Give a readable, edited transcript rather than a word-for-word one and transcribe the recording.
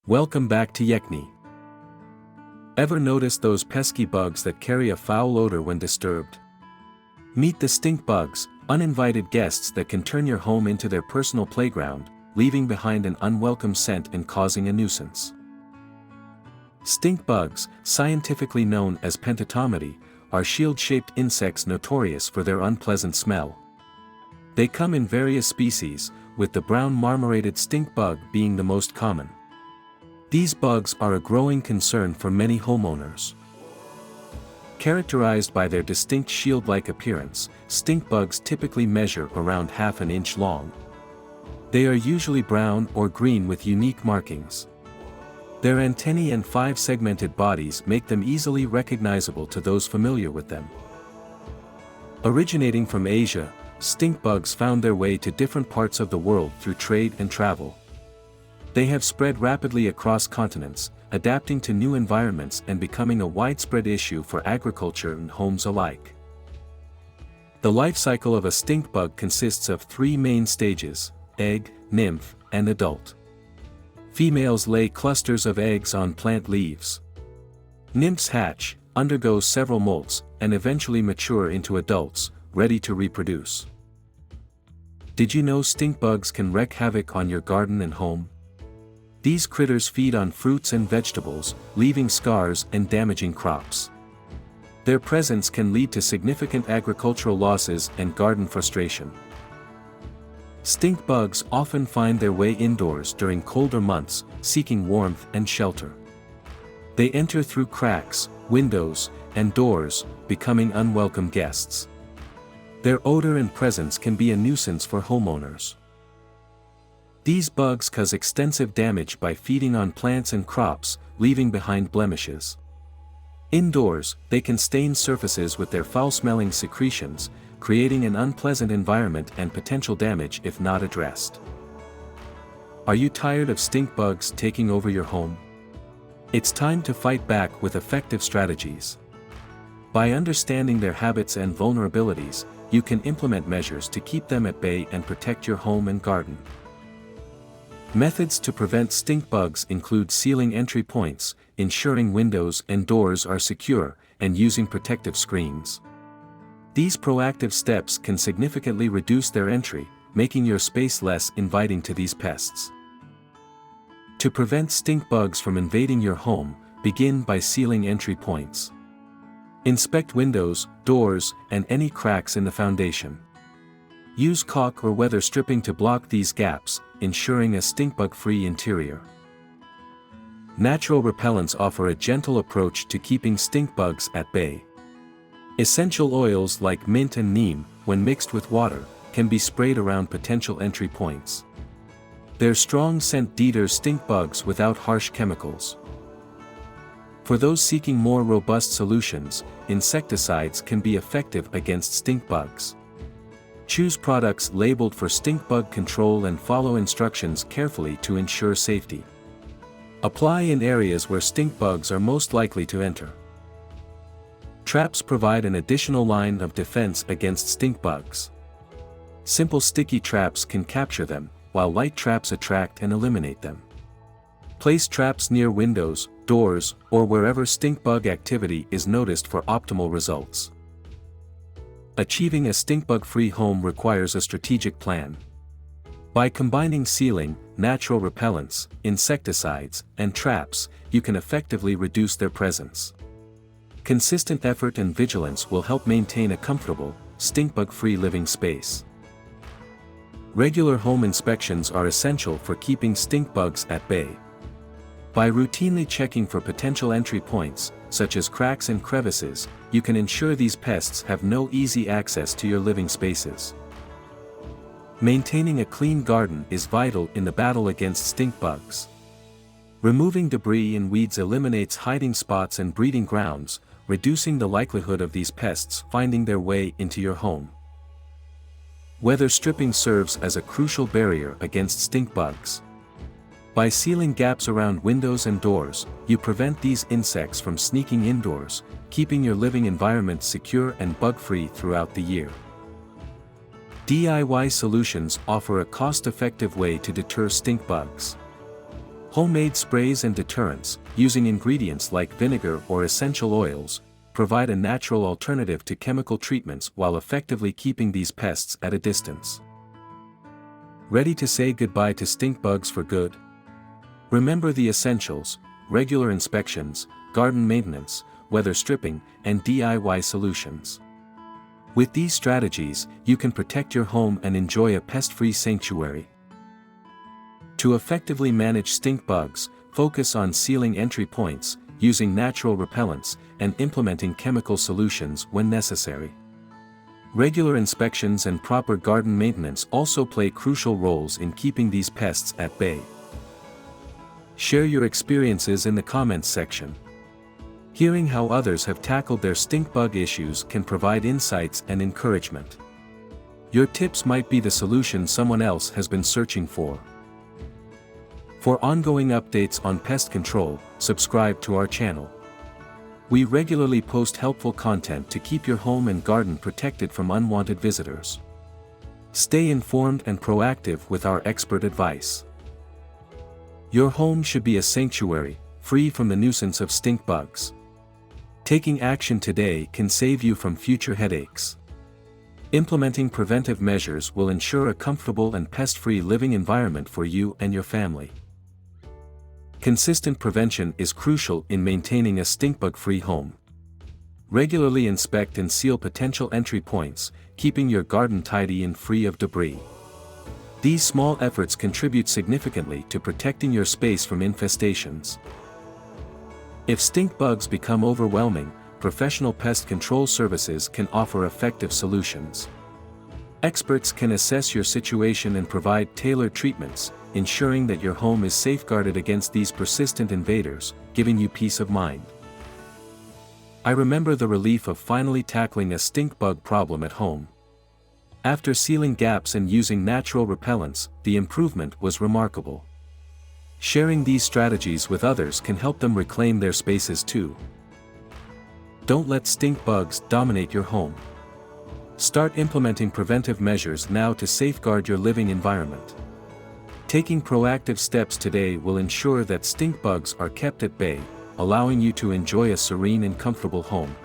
Welcome back to Yekni. Ever notice those pesky bugs that carry a foul odor when disturbed? Meet the stinkbugs, uninvited guests that can turn your home into their personal playground, leaving behind an unwelcome scent and causing a nuisance. Stinkbugs, scientifically known as pentatomidi, are shield-shaped insects notorious for their unpleasant smell. They come in various species, with the brown marmorated stinkbug being the most common. These bugs are a growing concern for many homeowners. Characterized by their distinct shield-like appearance, stinkbugs typically measure around half an inch long. They are usually brown or green with unique markings. Their antennae and 5-segmented bodies make them easily recognizable to those familiar with them. Originating from Asia, stinkbugs found their way to different parts of the world through trade and travel. They have spread rapidly across continents, adapting to new environments and becoming a widespread issue for agriculture and homes alike. The life cycle of a stinkbug consists of 3 main stages: egg, nymph, and adult. Females lay clusters of eggs on plant leaves. Nymphs hatch, undergo several molts, and eventually mature into adults, ready to reproduce. Did you know stinkbugs can wreak havoc on your garden and home? These critters feed on fruits and vegetables, leaving scars and damaging crops. Their presence can lead to significant agricultural losses and garden frustration. Stinkbugs often find their way indoors during colder months, seeking warmth and shelter. They enter through cracks, windows, and doors, becoming unwelcome guests. Their odor and presence can be a nuisance for homeowners. These bugs cause extensive damage by feeding on plants and crops, leaving behind blemishes. Indoors, they can stain surfaces with their foul-smelling secretions, creating an unpleasant environment and potential damage if not addressed. Are you tired of stinkbugs taking over your home? It's time to fight back with effective strategies. By understanding their habits and vulnerabilities, you can implement measures to keep them at bay and protect your home and garden. Methods to prevent stinkbugs include sealing entry points, ensuring windows and doors are secure, and using protective screens. These proactive steps can significantly reduce their entry, making your space less inviting to these pests. To prevent stinkbugs from invading your home, begin by sealing entry points. Inspect windows, doors, and any cracks in the foundation. Use caulk or weather stripping to block these gaps, ensuring a stinkbug-free interior. Natural repellents offer a gentle approach to keeping stinkbugs at bay. Essential oils like mint and neem, when mixed with water, can be sprayed around potential entry points. Their strong scent deters stinkbugs without harsh chemicals. For those seeking more robust solutions, insecticides can be effective against stinkbugs. Choose products labeled for stinkbug control and follow instructions carefully to ensure safety. Apply in areas where stinkbugs are most likely to enter. Traps provide an additional line of defense against stinkbugs. Simple sticky traps can capture them, while light traps attract and eliminate them. Place traps near windows, doors, or wherever stinkbug activity is noticed for optimal results. Achieving a stinkbug-free home requires a strategic plan. By combining sealing, natural repellents, insecticides, and traps, you can effectively reduce their presence. Consistent effort and vigilance will help maintain a comfortable, stinkbug-free living space. Regular home inspections are essential for keeping stinkbugs at bay. By routinely checking for potential entry points, such as cracks and crevices, you can ensure these pests have no easy access to your living spaces. Maintaining a clean garden is vital in the battle against stinkbugs. Removing debris and weeds eliminates hiding spots and breeding grounds, reducing the likelihood of these pests finding their way into your home. Weather stripping serves as a crucial barrier against stinkbugs. By sealing gaps around windows and doors, you prevent these insects from sneaking indoors, keeping your living environment secure and bug-free throughout the year. DIY solutions offer a cost-effective way to deter stinkbugs. Homemade sprays and deterrents, using ingredients like vinegar or essential oils, provide a natural alternative to chemical treatments while effectively keeping these pests at a distance. Ready to say goodbye to stink bugs for good? Remember the essentials: regular inspections, garden maintenance, weather stripping, and DIY solutions. With these strategies, you can protect your home and enjoy a pest-free sanctuary. To effectively manage stink bugs, focus on sealing entry points, using natural repellents, and implementing chemical solutions when necessary. Regular inspections and proper garden maintenance also play crucial roles in keeping these pests at bay. Share your experiences in the comments section. Hearing how others have tackled their stink bug issues can provide insights and encouragement. Your tips might be the solution someone else has been searching for. For ongoing updates on pest control, subscribe to our channel. We regularly post helpful content to keep your home and garden protected from unwanted visitors. Stay informed and proactive with our expert advice. Your home should be a sanctuary, free from the nuisance of stink bugs. Taking action today can save you from future headaches. Implementing preventive measures will ensure a comfortable and pest-free living environment for you and your family. Consistent prevention is crucial in maintaining a stink-bug-free home. Regularly inspect and seal potential entry points, keeping your garden tidy and free of debris. These small efforts contribute significantly to protecting your space from infestations. If stink bugs become overwhelming, professional pest control services can offer effective solutions. Experts can assess your situation and provide tailored treatments, ensuring that your home is safeguarded against these persistent invaders, giving you peace of mind. I remember the relief of finally tackling a stink bug problem at home. After sealing gaps and using natural repellents, the improvement was remarkable. Sharing these strategies with others can help them reclaim their spaces too. Don't let stink bugs dominate your home. Start implementing preventive measures now to safeguard your living environment. Taking proactive steps today will ensure that stink bugs are kept at bay, allowing you to enjoy a serene and comfortable home.